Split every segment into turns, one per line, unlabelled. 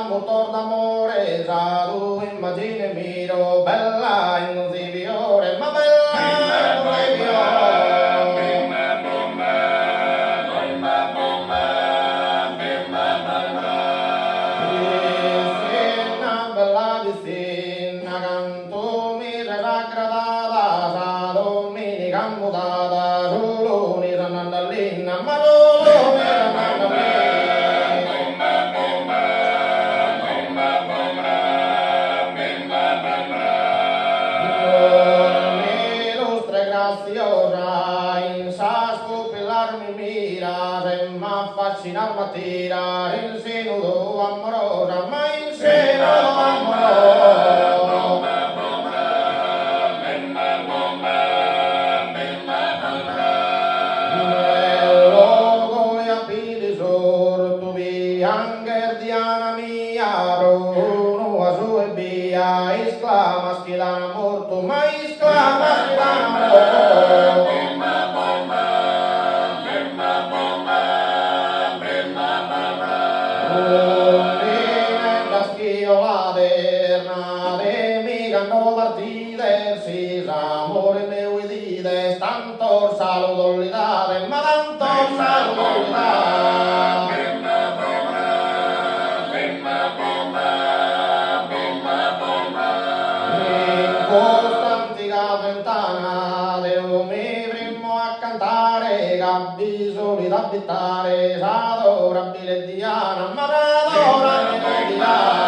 motor d'amore, già tu immagini miro, bella e non si viore, ma bella e non si viore. Vicina, bella vicina, canto mi raggradata, sa domenica mutata, solo mi ranandallina, ma solo mi ranandallina. In sa scopillarmi mira, se m'affascinar m'attira, in seno amorosa, ma in seno amorosa. Nel luogo e a piedi sorto vi anger Diana mia, Bruno a su e via, esclama schidana morto, ma esclama schidana morto. Amore meu e dides, tanto saludolidade, ma tanto saludolidade. In quest'antica ventana Deo mi primo a cantare, gabbi soli da abitare, s'adorabile Diana, ma s'adorabile Diana.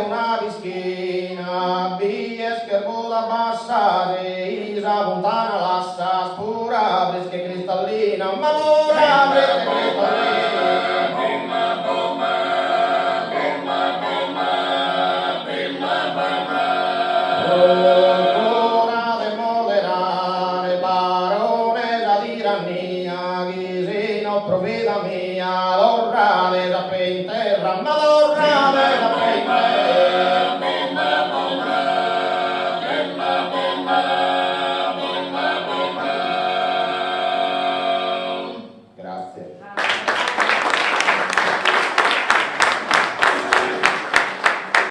Una vischina, bies che vola bassa, Isa fontana lassa, spura, fresca e cristallina, ma pura, fresca e cristallina. Procura de moderare, baronesa di tirannia, Ghisino, profeta mia, l'orra de sape in terra, ma l'orra de sape in terra. Grazie.